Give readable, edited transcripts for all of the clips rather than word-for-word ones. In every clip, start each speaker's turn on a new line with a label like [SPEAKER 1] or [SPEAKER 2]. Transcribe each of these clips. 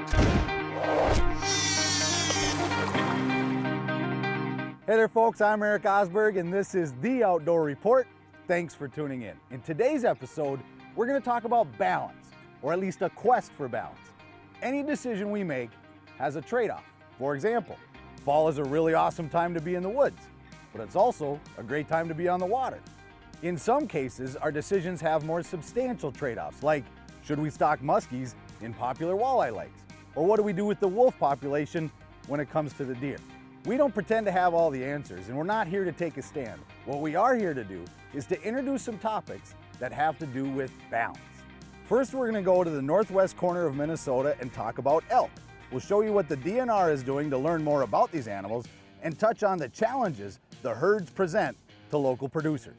[SPEAKER 1] Hey there folks, I'm Eric Osberg and this is The Outdoor Report. Thanks for tuning in. In today's episode, we're going to talk about balance, or at least a quest for balance. Any decision we make has a trade-off. For example, fall is a really awesome time to be in the woods, but it's also a great time to be on the water. In some cases, our decisions have more substantial trade-offs, like should we stock muskies in popular walleye lakes? Or what do we do with the wolf population when it comes to the deer? We don't pretend to have all the answers, and we're not here to take a stand. What we are here to do is to introduce some topics that have to do with balance. First, we're going to go to the northwest corner of Minnesota and talk about elk. We'll show you what the DNR is doing to learn more about these animals and touch on the challenges the herds present to local producers.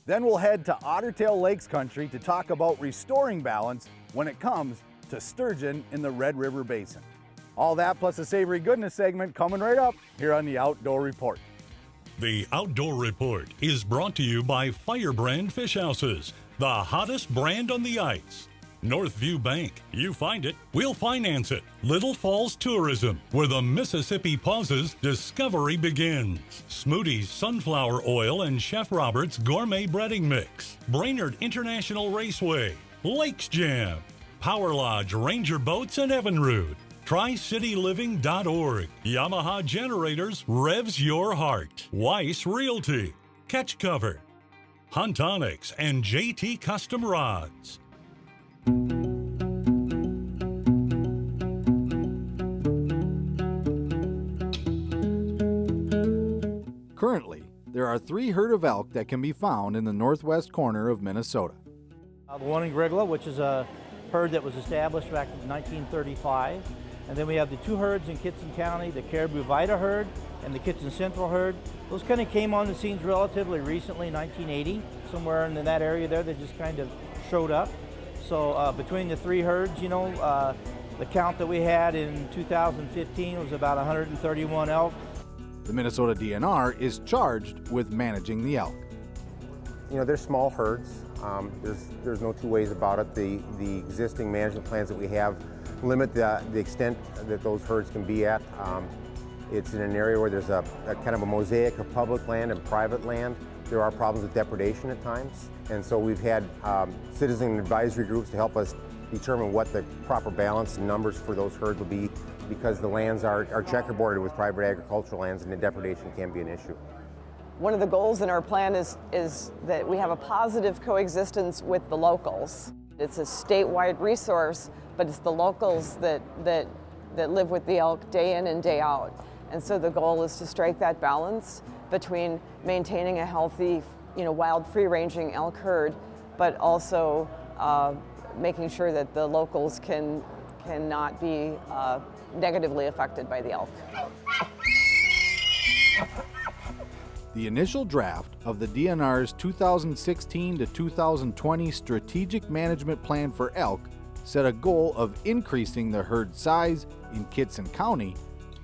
[SPEAKER 1] Then we'll head to Ottertail Lakes country to talk about restoring balance when it comes to sturgeon in the Red River Basin. All that plus a Savory Goodness segment coming right up here on the Outdoor Report.
[SPEAKER 2] The Outdoor Report is brought to you by Firebrand Fish Houses, the hottest brand on the ice. Northview Bank, you find it, we'll finance it. Little Falls Tourism, where the Mississippi pauses, discovery begins. Smoothie's Sunflower Oil and Chef Robert's Gourmet Breading Mix. Brainerd International Raceway. Lakes Jam. Power Lodge Ranger Boats and Evinrude. TriCityLiving.org. Yamaha Generators revs your heart. Weiss Realty. Catch Cover. Huntonics and JT Custom Rods.
[SPEAKER 1] Currently, there are 3 herd of elk that can be found in the northwest corner of Minnesota.
[SPEAKER 3] The one in Grigla, which is a herd that was established back in 1935. And then we have the 2 herds in Kittson County, the Caribou Vida herd and the Kittson Central herd. Those kind of came on the scenes relatively recently, 1980, somewhere in that area there. They just kind of showed up. So between the 3 herds, the count that we had in 2015 was about 131 elk.
[SPEAKER 1] The Minnesota DNR is charged with managing the elk.
[SPEAKER 4] They're small herds. There's no two ways about it. The existing management plans that we have limit the extent that those herds can be at. It's in an area where there's a kind of a mosaic of public land and private land. There are problems with depredation at times, and so we've had citizen advisory groups to help us determine what the proper balance and numbers for those herds will be, because the lands are checkerboarded with private agricultural lands and the depredation can be an issue.
[SPEAKER 5] One of the goals in our plan is that we have a positive coexistence with the locals. It's a statewide resource, but it's the locals that live with the elk day in and day out. And so the goal is to strike that balance between maintaining a healthy, wild free-ranging elk herd, but also making sure that the locals cannot be negatively affected by the elk.
[SPEAKER 1] The initial draft of the DNR's 2016 to 2020 Strategic Management Plan for Elk set a goal of increasing the herd size in Kittson County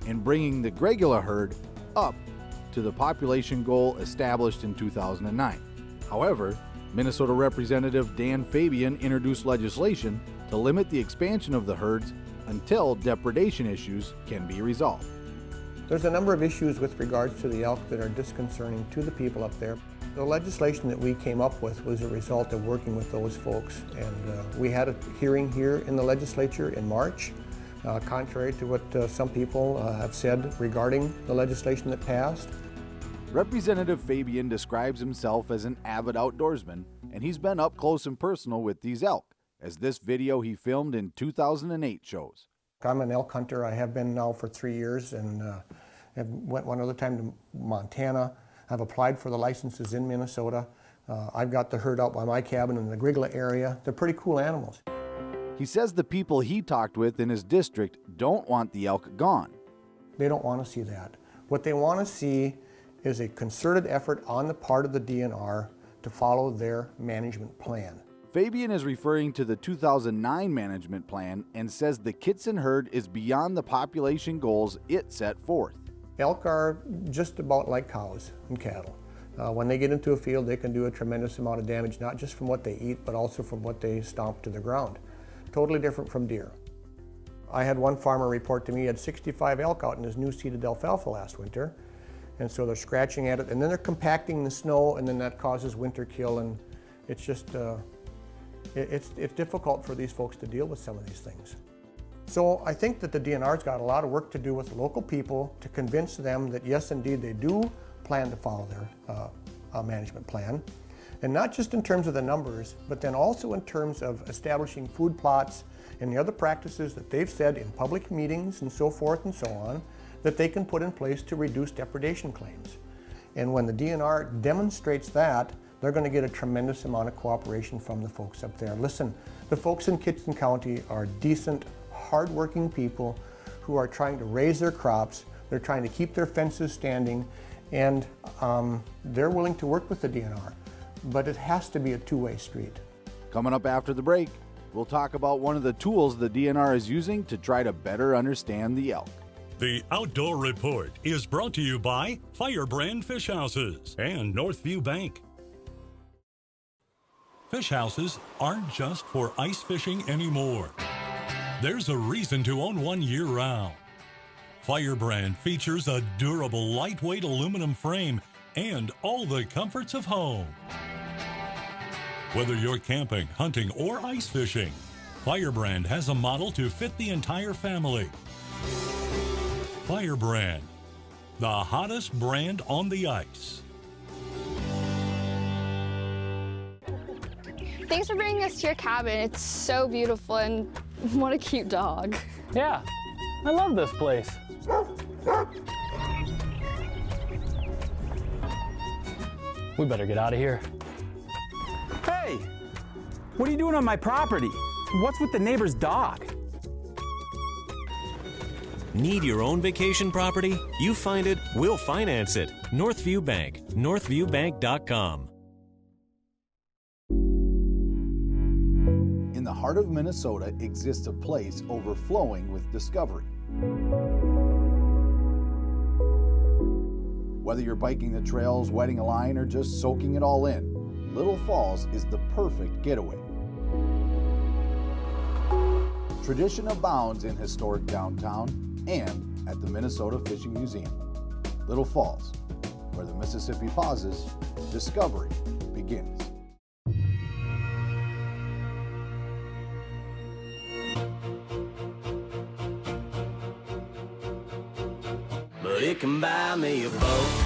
[SPEAKER 1] and bringing the Grigla herd up to the population goal established in 2009. However, Minnesota Representative Dan Fabian introduced legislation to limit the expansion of the herds until depredation issues can be resolved.
[SPEAKER 6] There's a number of issues with regards to the elk that are disconcerting to the people up there. The legislation that we came up with was a result of working with those folks, and we had a hearing here in the legislature in March, contrary to what some people have said regarding the legislation that passed.
[SPEAKER 1] Representative Fabian describes himself as an avid outdoorsman, and he's been up close and personal with these elk, as this video he filmed in 2008 shows.
[SPEAKER 6] I'm an elk hunter. I have been now for 3 years, and went one other time to Montana. I've applied for the licenses in Minnesota. I've got the herd out by my cabin in the Grigla area. They're pretty cool animals.
[SPEAKER 1] He says the people he talked with in his district don't want the elk gone.
[SPEAKER 6] They don't want to see that. What they want to see is a concerted effort on the part of the DNR to follow their management plan.
[SPEAKER 1] Fabian is referring to the 2009 management plan and says the Kittson herd is beyond the population goals it set forth.
[SPEAKER 6] Elk are just about like cows and cattle. When they get into a field, they can do a tremendous amount of damage, not just from what they eat, but also from what they stomp to the ground. Totally different from deer. I had one farmer report to me he had 65 elk out in his new seeded alfalfa last winter. And so they're scratching at it, and then they're compacting the snow, and then that causes winter kill, and it's just, it's difficult for these folks to deal with some of these things. So I think that the DNR's got a lot of work to do with local people to convince them that yes, indeed, they do plan to follow their management plan. And not just in terms of the numbers, but then also in terms of establishing food plots and the other practices that they've said in public meetings and so forth and so on, that they can put in place to reduce depredation claims. And when the DNR demonstrates that, they're going to get a tremendous amount of cooperation from the folks up there. Listen, the folks in Kittson County are decent, hardworking people who are trying to raise their crops, they're trying to keep their fences standing, and they're willing to work with the DNR. But it has to be a two-way street.
[SPEAKER 1] Coming up after the break, we'll talk about one of the tools the DNR is using to try to better understand the elk.
[SPEAKER 2] The Outdoor Report is brought to you by Firebrand Fish Houses and Northview Bank. Fish houses aren't just for ice fishing anymore. There's a reason to own one year-round. Firebrand features a durable, lightweight aluminum frame and all the comforts of home. Whether you're camping, hunting, or ice fishing, Firebrand has a model to fit the entire family. Firebrand, the hottest brand on the ice.
[SPEAKER 7] Thanks for bringing us to your cabin. It's so beautiful, and what a cute dog.
[SPEAKER 8] Yeah, I love this place. We better get out of here.
[SPEAKER 9] Hey, what are you doing on my property? What's with the neighbor's dog?
[SPEAKER 10] Need your own vacation property? You find it, we'll finance it. Northview Bank, northviewbank.com.
[SPEAKER 1] In the heart of Minnesota exists a place overflowing with discovery. Whether you're biking the trails, wetting a line, or just soaking it all in, Little Falls is the perfect getaway. Tradition abounds in historic downtown and at the Minnesota Fishing Museum. Little Falls, where the Mississippi pauses, discovery begins.
[SPEAKER 11] But it can buy me a boat.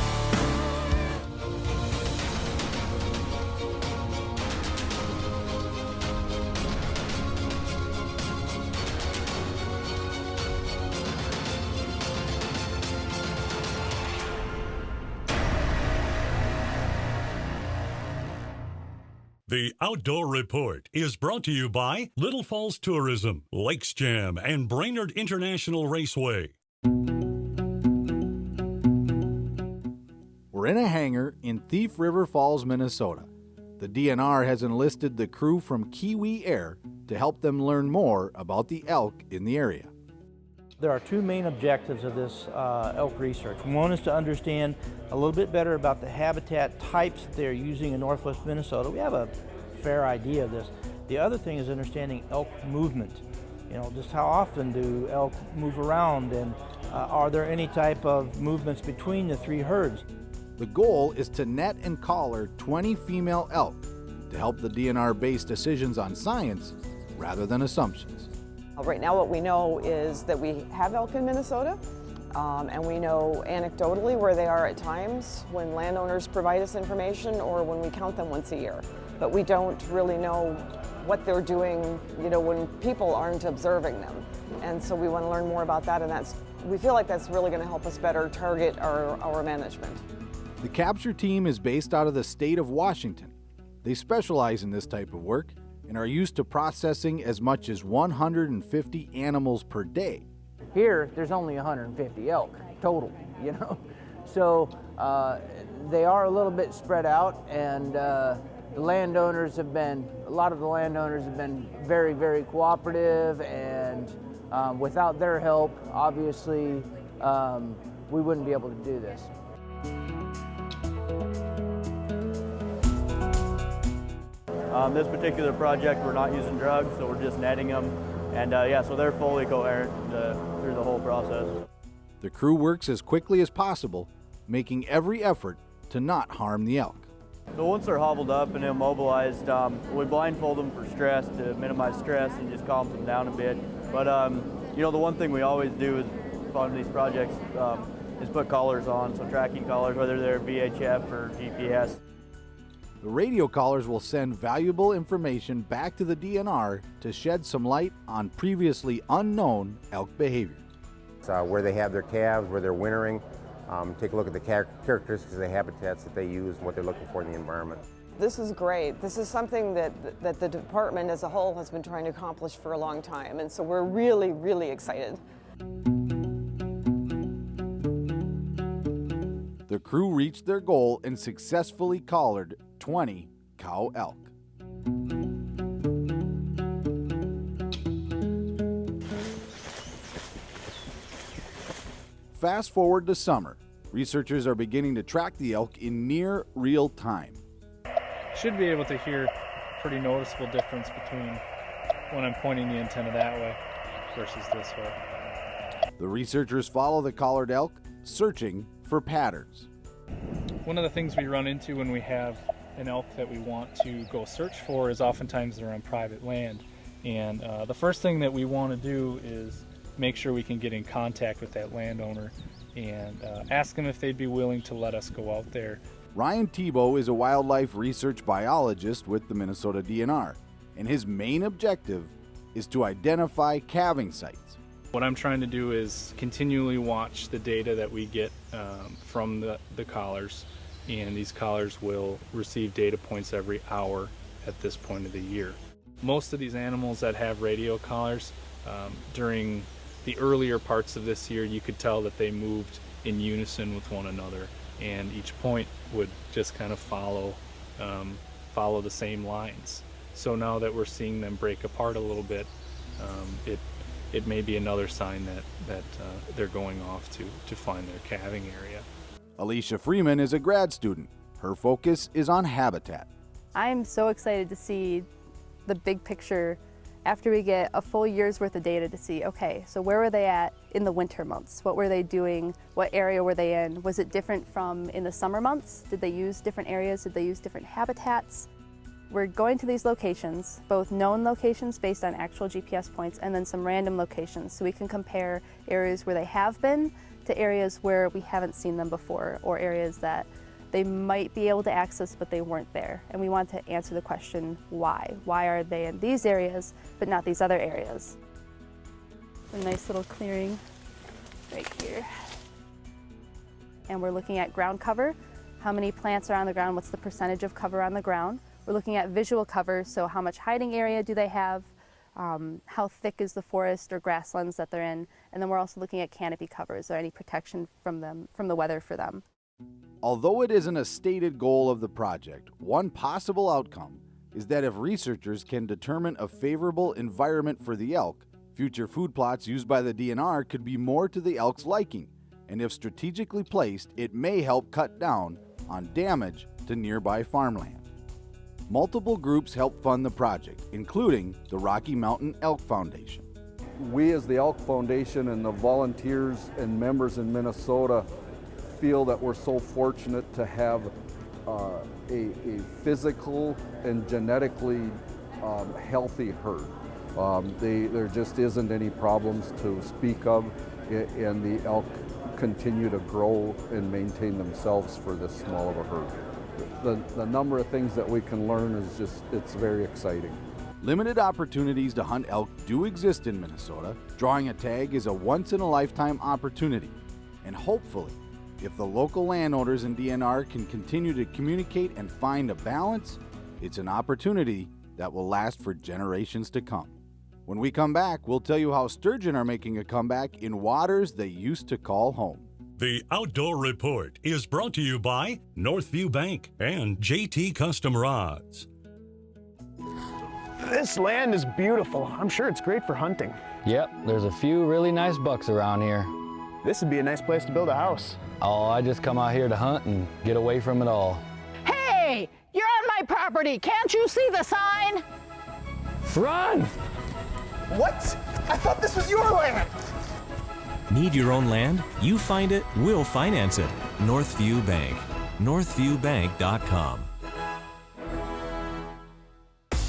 [SPEAKER 2] The Outdoor Report is brought to you by Little Falls Tourism, Lakes Jam, and Brainerd International Raceway.
[SPEAKER 1] We're in a hangar in Thief River Falls, Minnesota. The DNR has enlisted the crew from Kiwi Air to help them learn more about the elk in the area.
[SPEAKER 3] There are two main objectives of this elk research. One is to understand a little bit better about the habitat types that they're using in northwest Minnesota. We have a fair idea of this. The other thing is understanding elk movement. You know, just how often do elk move around, and are there any type of movements between the three herds?
[SPEAKER 1] The goal is to net and collar 20 female elk to help the DNR base decisions on science rather than assumptions.
[SPEAKER 5] Right now what we know is that we have elk in Minnesota, and we know anecdotally where they are at times when landowners provide us information or when we count them once a year. But we don't really know what they're doing, you know, when people aren't observing them. And so we want to learn more about that, and we feel like that's really going to help us better target our management.
[SPEAKER 1] The capture team is based out of the state of Washington. They specialize in this type of work and are used to processing as much as 150 animals per day.
[SPEAKER 12] Here, there's only 150 elk total, you know. So they are a little bit spread out, and a lot of the landowners have been very, very cooperative, and without their help, obviously, we wouldn't be able to do this.
[SPEAKER 13] On this particular project, we're not using drugs, so we're just netting them
[SPEAKER 3] And yeah, so they're fully coherent through the whole process.
[SPEAKER 1] The crew works as quickly as possible, making every effort to not harm the elk.
[SPEAKER 3] So once they're hobbled up and immobilized, we blindfold them for stress to minimize stress and just calm them down a bit. But you know, the one thing we always do is on these projects is put collars on, so tracking collars, whether they're VHF or GPS.
[SPEAKER 1] The radio collars will send valuable information back to the DNR to shed some light on previously unknown elk behavior.
[SPEAKER 4] Where they have their calves, where they're wintering, take a look at the characteristics of the habitats that they use and what they're looking for in the environment.
[SPEAKER 5] This is great. This is something that the department as a whole has been trying to accomplish for a long time, and so we're really, really excited.
[SPEAKER 1] The crew reached their goal and successfully collared 20 cow elk. Fast forward to summer. Researchers are beginning to track the elk in near real time.
[SPEAKER 8] Should be able to hear pretty noticeable difference between when I'm pointing the antenna that way versus this way.
[SPEAKER 1] The researchers follow the collared elk, searching for patterns.
[SPEAKER 8] One of the things we run into when we have an elk that we want to go search for is oftentimes they're on private land. And the first thing that we want to do is make sure we can get in contact with that landowner and ask them if they'd be willing to let us go out there.
[SPEAKER 1] Ryan Tebow is a wildlife research biologist with the Minnesota DNR, and his main objective is to identify calving sites.
[SPEAKER 8] What I'm trying to do is continually watch the data that we get from the collars, and these collars will receive data points every hour at this point of the year. Most of these animals that have radio collars, during the earlier parts of this year, you could tell that they moved in unison with one another, and each point would just kind of follow the same lines. So now that we're seeing them break apart a little bit, it may be another sign that they're going off to find their calving area.
[SPEAKER 1] Alicia Freeman is a grad student. Her focus is on habitat.
[SPEAKER 13] I'm so excited to see the big picture after we get a full year's worth of data to see, okay, so where were they at in the winter months? What were they doing? What area were they in? Was it different from in the summer months? Did they use different areas? Did they use different habitats? We're going to these locations, both known locations based on actual GPS points and then some random locations, so we can compare areas where they have been to areas where we haven't seen them before, or areas that they might be able to access but they weren't there. And we want to answer the question, why? Why are they in these areas but not these other areas? A nice little clearing right here. And we're looking at ground cover. How many plants are on the ground? What's the percentage of cover on the ground? We're looking at visual cover, so how much hiding area do they have? How thick is the forest or grasslands that they're in? And then we're also looking at canopy cover. Is there any protection from the weather for them?
[SPEAKER 1] Although it isn't a stated goal of the project, one possible outcome is that if researchers can determine a favorable environment for the elk, future food plots used by the DNR could be more to the elk's liking, and if strategically placed, it may help cut down on damage to nearby farmland. Multiple groups help fund the project, including the Rocky Mountain Elk Foundation.
[SPEAKER 14] We as the Elk Foundation and the volunteers and members in Minnesota feel that we're so fortunate to have a physical and genetically healthy herd. There just isn't any problems to speak of, and the elk continue to grow and maintain themselves for this small of a herd. The number of things that we can learn is just, it's very exciting.
[SPEAKER 1] Limited opportunities to hunt elk do exist in Minnesota. Drawing a tag is a once-in-a-lifetime opportunity, and hopefully, if the local landowners and DNR can continue to communicate and find a balance, it's an opportunity that will last for generations to come. When we come back, we'll tell you how sturgeon are making a comeback in waters they used to call home.
[SPEAKER 2] The Outdoor Report is brought to you by Northview Bank and JT Custom Rods.
[SPEAKER 15] This land is beautiful. I'm sure it's great for hunting.
[SPEAKER 16] Yep, there's a few really nice bucks around here.
[SPEAKER 15] This would be a nice place to build a house.
[SPEAKER 16] Oh, I just come out here to hunt and get away from it all.
[SPEAKER 17] Hey, you're on my property. Can't you see the sign?
[SPEAKER 16] Run!
[SPEAKER 15] What? I thought this was your land.
[SPEAKER 10] Need your own land? You find it, we'll finance it. Northview Bank. NorthviewBank.com.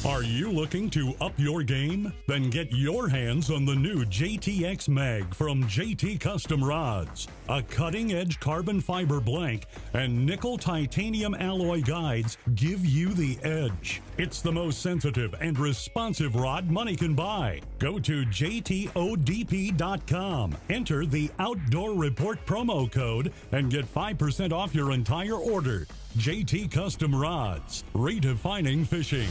[SPEAKER 2] Are you looking to up your game? Then get your hands on the new JTX Mag from JT Custom Rods. A cutting-edge carbon fiber blank and nickel titanium alloy guides give you the edge. It's the most sensitive and responsive rod money can buy. Go to JTODP.com, enter the Outdoor Report promo code, and get 5% off your entire order. JT Custom Rods, redefining fishing.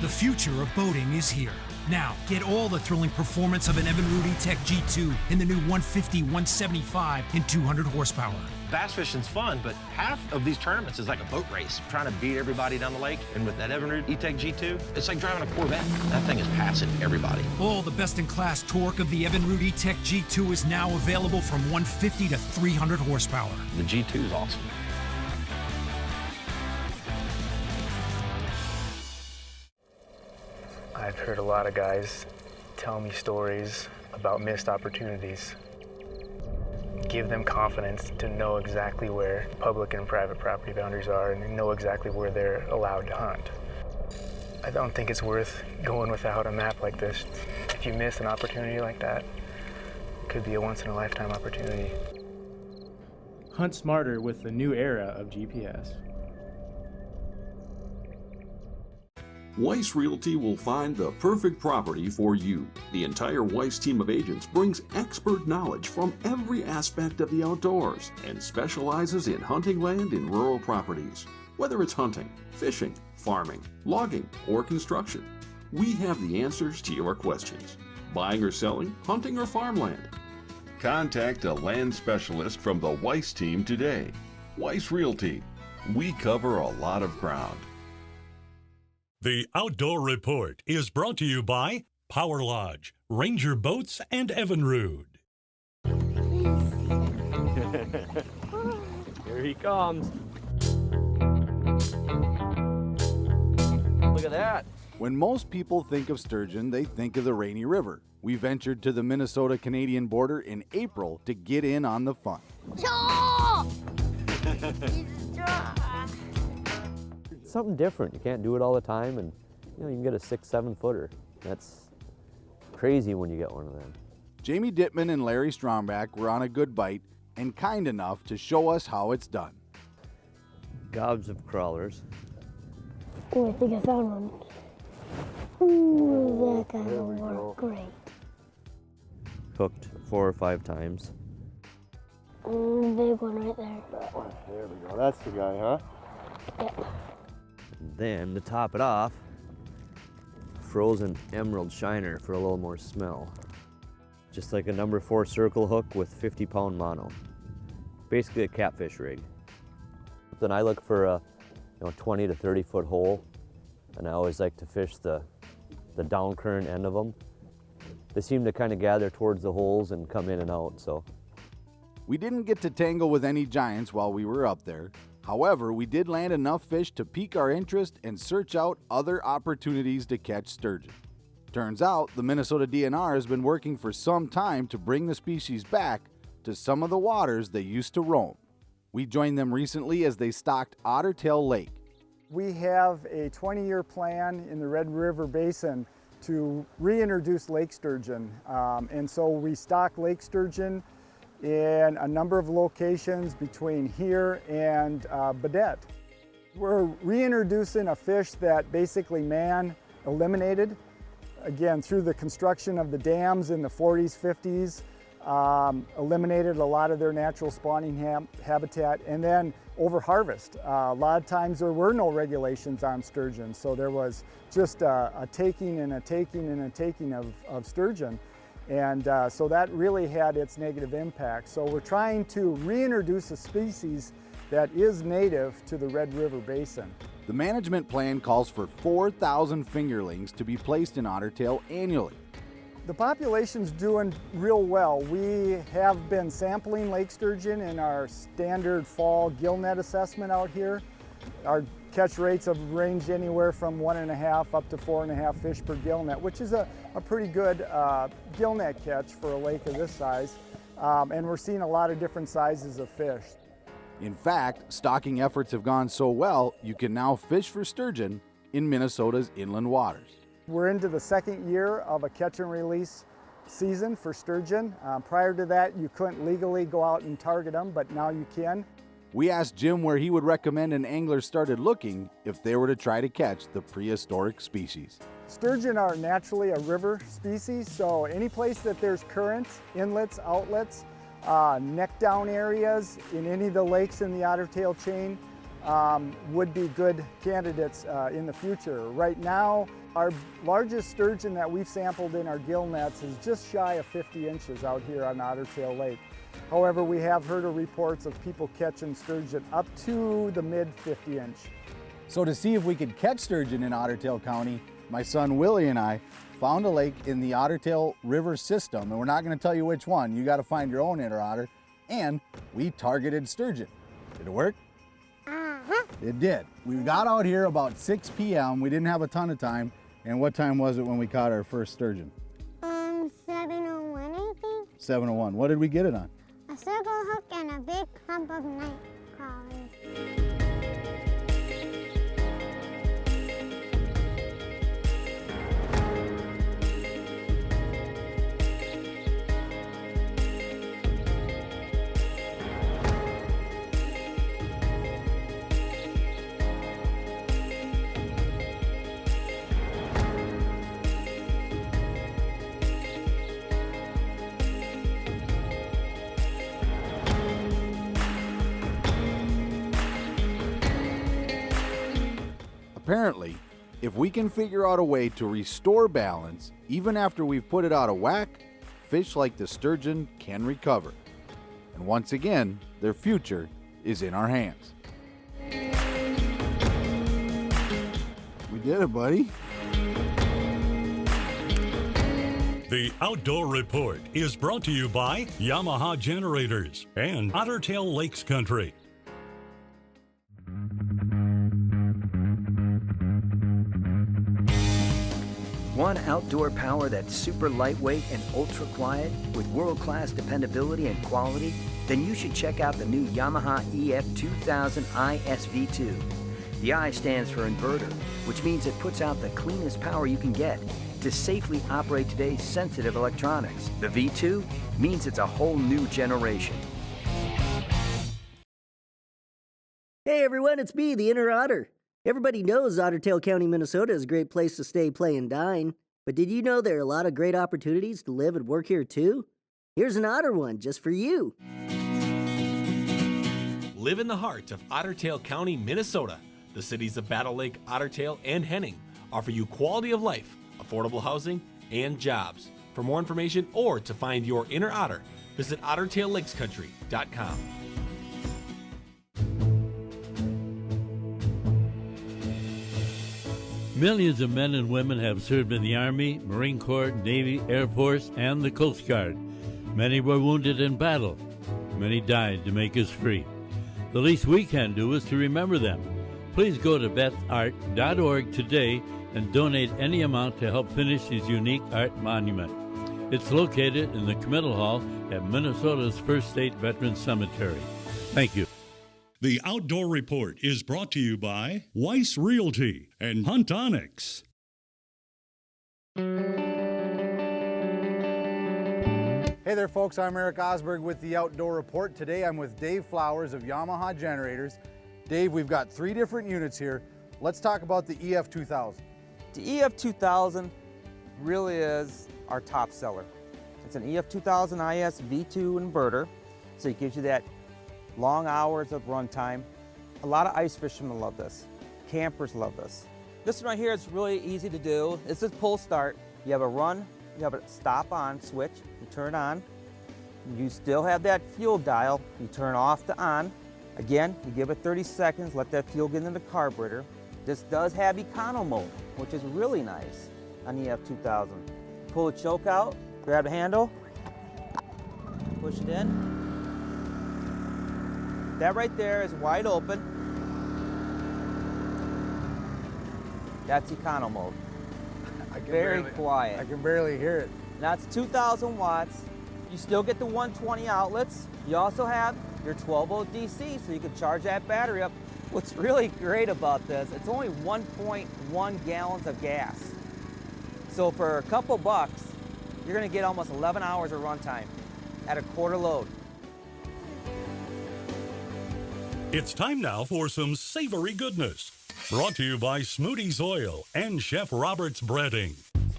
[SPEAKER 17] The future of boating is here. Now, get all the thrilling performance of an Evan Rudy Tech G2 in the new 150, 175, and 200 horsepower.
[SPEAKER 18] Bass fishing's fun, but half of these tournaments is like a boat race, trying to beat everybody down the lake. And with that Evan Rudy E-Tech G2, it's like driving a Corvette. That thing is passing everybody.
[SPEAKER 17] All the best-in-class torque of the Evan Rudy Tech G2 is now available from 150 to 300 horsepower.
[SPEAKER 18] The G2 is awesome.
[SPEAKER 15] I've heard a lot of guys tell me stories about missed opportunities. Give them confidence to know exactly where public and private property boundaries are and know exactly where they're allowed to hunt. I don't think it's worth going without a map like this. If you miss an opportunity like that, it could be a once-in-a-lifetime opportunity.
[SPEAKER 19] Hunt smarter with the new era of GPS.
[SPEAKER 20] Weiss Realty will find the perfect property for you. The entire Weiss team of agents brings expert knowledge from every aspect of the outdoors and specializes in hunting land and rural properties. Whether it's hunting, fishing, farming, logging, or construction, we have the answers to your questions. Buying or selling, hunting or farmland. Contact a land specialist from the Weiss team today. Weiss Realty. We cover a lot of ground.
[SPEAKER 2] The Outdoor Report is brought to you by Power Lodge, Ranger Boats, and Evinrude.
[SPEAKER 21] Here he comes. Look at that.
[SPEAKER 1] When most people think of sturgeon, they think of the Rainy River. We ventured to the Minnesota-Canadian border in April to get in on the fun.
[SPEAKER 21] Something different. You can't do it all the time, and you can get a 6-7 footer. That's crazy when you get one of them.
[SPEAKER 1] Jamie Dittman and Larry Stromback were on a good bite and kind enough to show us how it's done.
[SPEAKER 21] Gobs of crawlers.
[SPEAKER 22] Oh, I think I found one. Ooh, that guy will work great.
[SPEAKER 21] Hooked 4 or 5 times.
[SPEAKER 22] Big one right there.
[SPEAKER 15] That one. There we go. That's the guy, huh?
[SPEAKER 22] Yep.
[SPEAKER 21] Then, to top it off, frozen emerald shiner for a little more smell. Just like a number 4 circle hook with 50-pound mono. Basically a catfish rig. Then I look for a 20 to 30 foot hole, and I always like to fish the down current end of them. They seem to kind of gather towards the holes and come in and out, so.
[SPEAKER 1] We didn't get to tangle with any giants while we were up there. However, we did land enough fish to pique our interest and search out other opportunities to catch sturgeon. Turns out, the Minnesota DNR has been working for some time to bring the species back to some of the waters they used to roam. We joined them recently as they stocked Ottertail Lake.
[SPEAKER 23] We have a 20-year plan in the Red River Basin to reintroduce lake sturgeon. And so we stock lake sturgeon in a number of locations between here and Baudette. We're reintroducing a fish that basically man eliminated, again, through the construction of the dams in the 40s, 50s, eliminated a lot of their natural spawning habitat, and then over harvest. A lot of times there were no regulations on sturgeon, so there was just a taking and a taking and a taking of sturgeon. And so that really had its negative impact. So we're trying to reintroduce a species that is native to the Red River Basin.
[SPEAKER 1] The management plan calls for 4,000 fingerlings to be placed in Ottertail annually.
[SPEAKER 23] The population's doing real well. We have been sampling lake sturgeon in our standard fall gill net assessment out here. Our catch rates have ranged anywhere from 1.5 up to 4.5 fish per gill net, which is a pretty good gill net catch for a lake of this size. And we're seeing a lot of different sizes of fish.
[SPEAKER 1] In fact, stocking efforts have gone so well, you can now fish for sturgeon in Minnesota's inland waters.
[SPEAKER 23] We're into the second year of a catch and release season for sturgeon. Prior to that, you couldn't legally go out and target them, but now you can.
[SPEAKER 1] We asked Jim where he would recommend an angler started looking if they were to try to catch the prehistoric species.
[SPEAKER 23] Sturgeon are naturally a river species, so any place that there's currents, inlets, outlets, neck down areas in any of the lakes in the otter tail chain would be good candidates in the future. Right now, our largest sturgeon that we've sampled in our gill nets is just shy of 50 inches out here on Otter Tail Lake. However, we have heard of reports of people catching sturgeon up to the mid 50 inch.
[SPEAKER 1] So to see if we could catch sturgeon in Otter Tail County, my son Willie and I found a lake in the Otter Tail River system, and we're not going to tell you which one. You got to find your own inner otter, and we targeted sturgeon. Did it work? It did. We got out here about 6 p.m. We didn't have a ton of time. And what time was it when we caught our first sturgeon?
[SPEAKER 22] 7:01, I think.
[SPEAKER 1] 7:01. What did we get it on?
[SPEAKER 22] A circle hook and a big clump of night crawlers.
[SPEAKER 1] Apparently, if we can figure out a way to restore balance, even after we've put it out of whack, fish like the sturgeon can recover. And once again, their future is in our hands. We did it, buddy.
[SPEAKER 2] The Outdoor Report is brought to you by Yamaha Generators and Otter Tail Lakes Country.
[SPEAKER 6] Want outdoor power that's super lightweight and ultra quiet with world-class dependability and quality? Then you should check out the new Yamaha EF2000 ISV2. The I stands for inverter, which means it puts out the cleanest power you can get to safely operate today's sensitive electronics. The V2 means it's a whole new generation.
[SPEAKER 7] Hey everyone, it's me, the Inner Otter. Everybody knows Otter Tail County, Minnesota is a great place to stay, play, and dine. But did you know there are a lot of great opportunities to live and work here too? Here's an otter one just for you.
[SPEAKER 9] Live in the heart of Otter Tail County, Minnesota. The cities of Battle Lake, Otter Tail, and Henning offer you quality of life, affordable housing, and jobs. For more information or to find your inner otter, visit OtterTailLakesCountry.com.
[SPEAKER 24] Millions of men and women have served in the Army, Marine Corps, Navy, Air Force, and the Coast Guard. Many were wounded in battle. Many died to make us free. The least we can do is to remember them. Please go to vetart.org today and donate any amount to help finish this unique art monument. It's located in the Committal Hall at Minnesota's First State Veterans Cemetery. Thank you.
[SPEAKER 2] The Outdoor Report is brought to you by Weiss Realty and Huntonics.
[SPEAKER 1] Hey there folks, I'm Eric Osberg with the Outdoor Report. Today I'm with Dave Flowers of Yamaha Generators. Dave, we've got 3 different units here. Let's talk about the EF2000.
[SPEAKER 25] The EF2000 really is our top seller. It's an EF2000 IS V2 inverter, so it gives you that long hours of runtime. A lot of ice fishermen love this. Campers love this. This one right here is really easy to do. It's just pull start. You have a run, you have a stop on switch, you turn on. You still have that fuel dial, you turn off to on. Again, you give it 30 seconds, let that fuel get into the carburetor. This does have econo mode, which is really nice on the EF2000. Pull the choke out, grab the handle, push it in. That right there is wide open. That's econo mode. Very quiet.
[SPEAKER 1] I can barely hear it.
[SPEAKER 25] That's 2,000 watts. You still get the 120 outlets. You also have your 12 volt DC, so you can charge that battery up. What's really great about this, it's only 1.1 gallons of gas. So for a couple bucks, you're gonna get almost 11 hours of runtime at a quarter load.
[SPEAKER 2] It's time now for some savory goodness. Brought to you by Smootie's Oil and Chef Robert's Breading.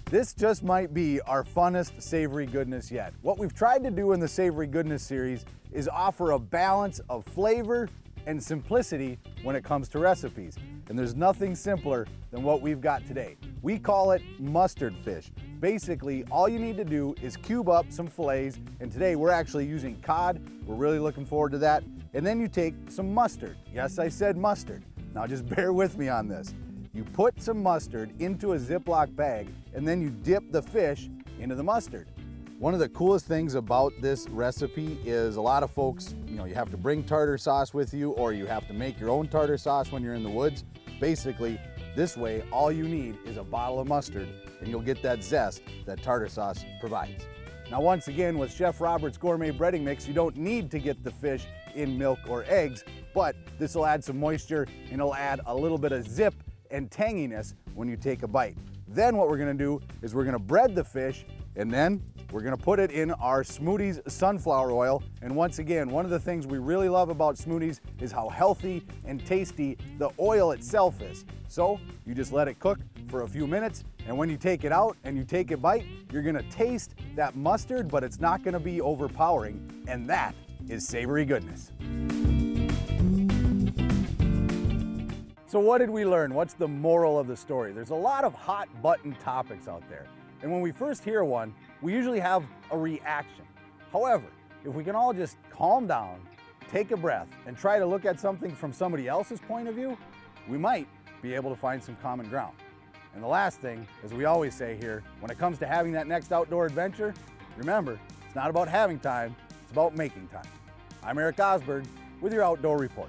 [SPEAKER 1] This just might be our funnest savory goodness yet. What we've tried to do in the Savory Goodness series is offer a balance of flavor and simplicity when it comes to recipes. And there's nothing simpler than what we've got today. We call it mustard fish. Basically, all you need to do is cube up some fillets, and today we're actually using cod. We're really looking forward to that. And then you take some mustard. Yes, I said mustard. Now just bear with me on this. You put some mustard into a Ziploc bag, and then you dip the fish into the mustard. One of the coolest things about this recipe is a lot of folks, you have to bring tartar sauce with you, or you have to make your own tartar sauce when you're in the woods. Basically, this way, all you need is a bottle of mustard, and you'll get that zest that tartar sauce provides. Now, once again, with Chef Robert's Gourmet Breading Mix, you don't need to get the fish in milk or eggs, but this will add some moisture, and it'll add a little bit of zip and tanginess when you take a bite. Then what we're gonna do is we're gonna bread the fish, and then we're gonna put it in our Smootie's sunflower oil. And once again, one of the things we really love about Smootie's is how healthy and tasty the oil itself is. So you just let it cook for a few minutes, and when you take it out and you take a bite, you're gonna taste that mustard, but it's not gonna be overpowering, and that is savory goodness. So what did we learn? What's the moral of the story? There's a lot of hot button topics out there. And when we first hear one, we usually have a reaction. However, if we can all just calm down, take a breath, and try to look at something from somebody else's point of view, we might be able to find some common ground. And the last thing, as we always say here, when it comes to having that next outdoor adventure, remember, it's not about having time, it's about making time. I'm Eric Osberg with your Outdoor Report.